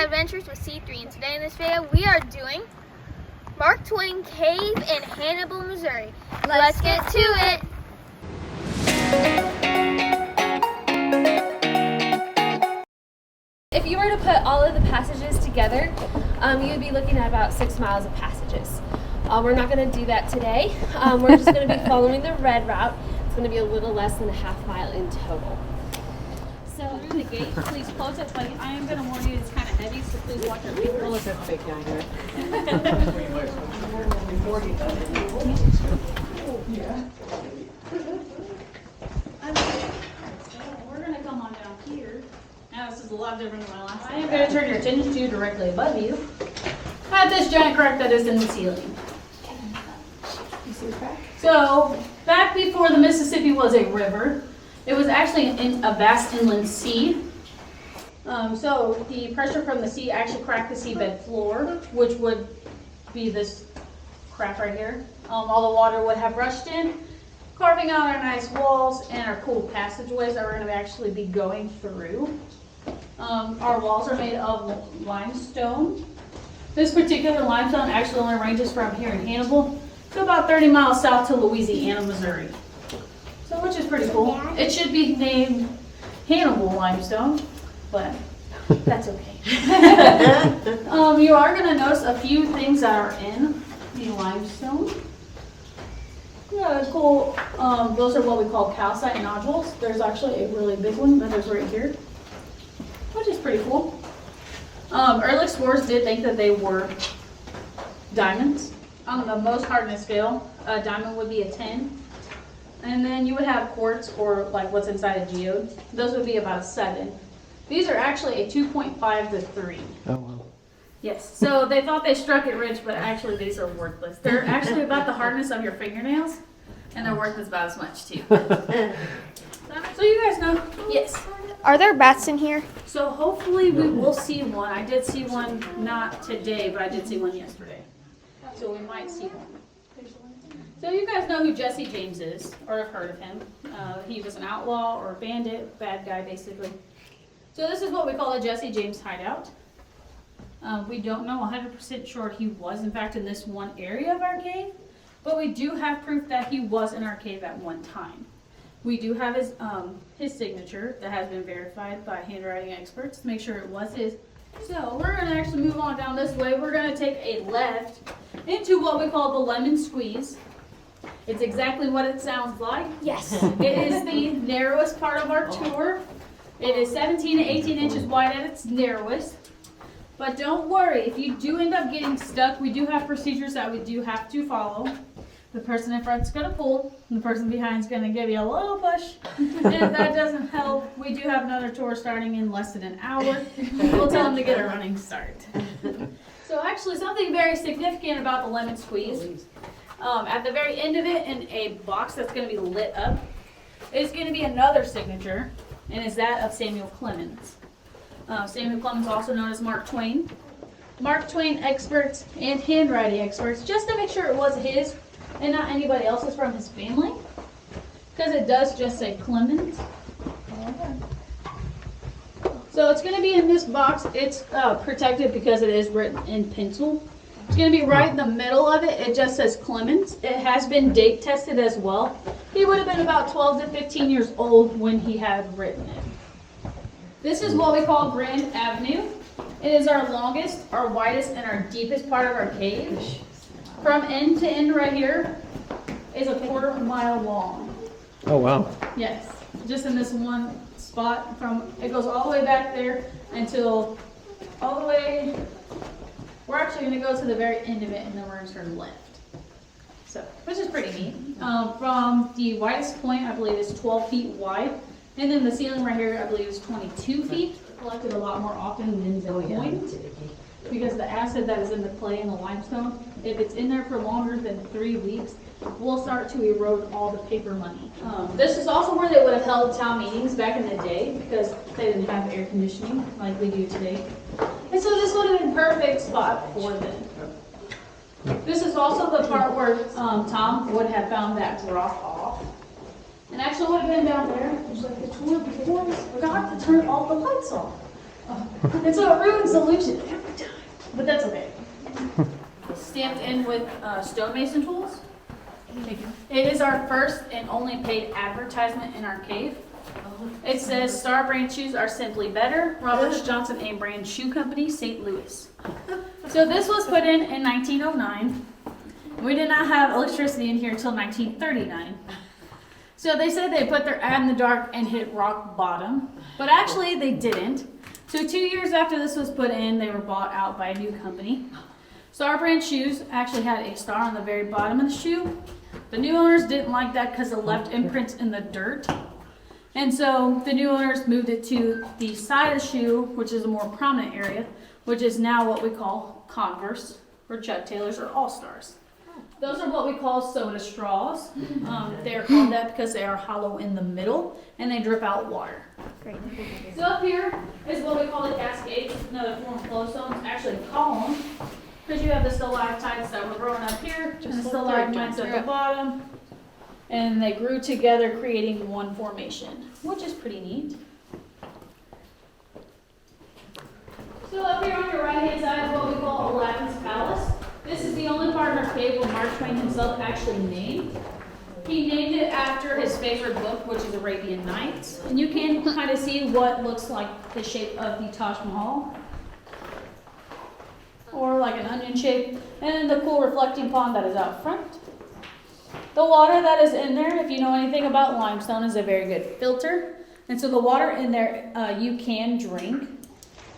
Adventures with C3, and today in this video we are doing Mark Twain Cave in Hannibal, Missouri. Let's get to it! If you were to put all of the passages together, you would be looking at about 6 miles of passages. We're not going to do that today. We're just going to be following the red route. It's going to be a little less than a half mile in total. So through the gate, please close it, but I am going to warn you it's kind of heavy, so please watch your feet. Let's have a fake down here. We're going to come on down here. Now this is a lot different than my last time. I am going to turn your attention to directly above you at this giant crack that is in the ceiling. You see the crack? So back before the Mississippi was a river, it was actually in a vast inland sea. So the pressure from the sea actually cracked the seabed floor, which would be this crack right here. All the water would have rushed in, carving out our nice walls and our cool passageways that we're going to actually be going through. Our walls are made of limestone. This particular limestone actually only ranges from here in Hannibal to about 30 miles south to Louisiana, Missouri. So, which is pretty cool. It should be named Hannibal limestone, but that's okay. You are going to notice a few things that are in the limestone. Yeah, cool. Those are what we call calcite nodules. There's actually a really big one that is right here, which is pretty cool. Early explorers did think that they were diamonds. On the most hardness scale, a diamond would be a 10. And then you would have quartz, or like what's inside a geode. Those would be about a 7. These are actually a 2.5 to 3. Oh, wow. Yes, so they thought they struck it rich, but actually these are worthless. They're actually about the hardness of your fingernails, and they're worth about as much too. So you guys know, yes. Are there bats in here? So hopefully we will see one. I did see one, not today, but I did see one yesterday. So we might see one. So you guys know who Jesse James is, or have heard of him. He was an outlaw or a bandit, bad guy basically. So this is what we call a Jesse James hideout. We don't know 100% sure he was in fact in this one area of our cave, but we do have proof that he was in our cave at one time. We do have his signature that has been verified by handwriting experts to make sure it was his. So we're going to actually move on down this way. We're going to take a left into what we call the lemon squeeze. It's exactly what it sounds like. Yes. It is the narrowest part of our tour. It is 17 to 18 inches wide at its narrowest. But don't worry, if you do end up getting stuck, we do have procedures that we do have to follow. The person in front is going to pull, and the person behind is going to give you a little push. And if that doesn't help, we do have another tour starting in less than an hour. We'll tell them to get a running start. So actually something very significant about the lemon squeeze, at the very end of it in a box that's going to be lit up, is going to be another signature, and is that of Samuel Clemens. Samuel Clemens, also known as Mark Twain. Mark Twain experts and handwriting experts, just to make sure it was his and not anybody else's from his family, because it does just say Clemens. So it's going to be in this box. It's protected because it is written in pencil. It's going to be right in the middle of it. It just says Clemens. It has been date tested as well. He would have been about 12 to 15 years old when he had written it. This is what we call Grand Avenue. It is our longest, our widest, and our deepest part of our cave. From end to end right here is a 1/4 mile long. Oh, wow. Yes, just in this one spot. It goes all the way back there until all the way. We're actually going to go to the very end of it, and then we're going to turn left. So, which is pretty neat. From the widest point, I believe is 12 feet wide, and then the ceiling right here, I believe, is 22 feet. Collected a lot more often than the point, because the acid that is in the clay and the limestone, if it's in there for longer than 3 weeks, will start to erode all the paper money. This is also where they would have held town meetings back in the day, because they didn't have air conditioning like we do today. And so this would have been a perfect spot for them. This is also the part where Tom would have found that drop off. And actually would have been down there, just like the tour before, we forgot to turn all the lights off. And so it ruins the illusion every time. But that's okay. Stamped in with stonemason tools. It is our first and only paid advertisement in our cave. It says Star brand shoes are simply better. Roberts Johnson A brand shoe company, St. Louis. So this was put in 1909. We did not have electricity in here until 1939. So they said they put their ad in the dark and hit rock bottom, but actually they didn't. So 2 years after this was put in, they were bought out by a new company. Star brand shoes actually had a star on the very bottom of the shoe. The new owners didn't like that because it left imprints in the dirt. And so the new owners moved it to the side of the shoe, which is a more prominent area, which is now what we call Converse or Chuck Taylors or All-Stars. Those are what we call soda straws. They are called that because they are hollow in the middle and they drip out water. Great. So up here is what we call the cascade, another form of flowstones, actually column, because you have the stalactites that were growing up here and the stalagmites at the bottom, and they grew together creating one formation, which is pretty neat. So up here on your right hand side is what we call a Latinx Palace. This is the only part in our cave where Mark Twain himself actually named. He named it after his favorite book, which is Arabian Nights. And you can kind of see what looks like the shape of the Taj Mahal. Or like an onion shape. And then the cool reflecting pond that is out front. The water that is in there, if you know anything about limestone, is a very good filter. And so the water in there you can drink.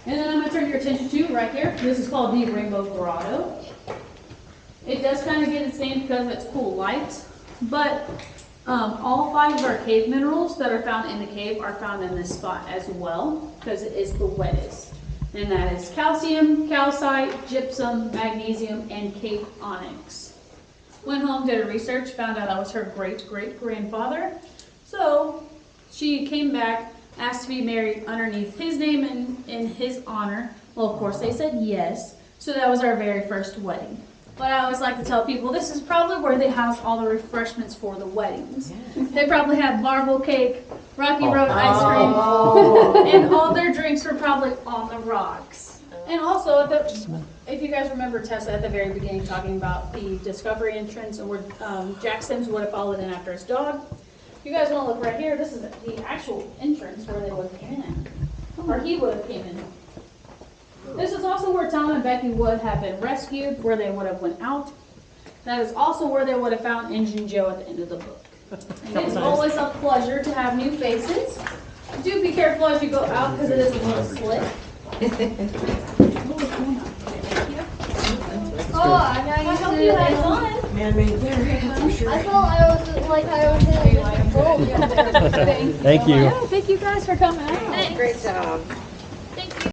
And then I'm going to turn your attention to right here. This is called the Rainbow Grotto. It does kind of get its name because of its cool light. But all 5 of our cave minerals that are found in the cave are found in this spot as well, because it is the wettest. And that is calcium, calcite, gypsum, magnesium, and cave onyx. Went home, did a research, found out I was her great-great-grandfather. So she came back, asked to be married underneath his name and in his honor. Well, of course, they said yes. So that was our very first wedding. But I always like to tell people this is probably where they house all the refreshments for the weddings. They probably had marble cake, Rocky Road ice cream, and all their drinks were probably on the rocks. And also, if you guys remember Tessa at the very beginning talking about the Discovery entrance and where Jack Sims would have followed in after his dog, if you guys want to look right here, this is the actual entrance where they would have came in, or he would have came in. This is also where Tom and Becky would have been rescued, where they would have went out. That is also where they would have found Injun Joe at the end of the book. And it's always a pleasure to have new faces. Do be careful as you go out because it is a little slick. Oh, I hope you had fun. Man-made there, for sure. I felt I was in a different world. Thank you. Yeah, thank you guys for coming out. Thanks. Great job.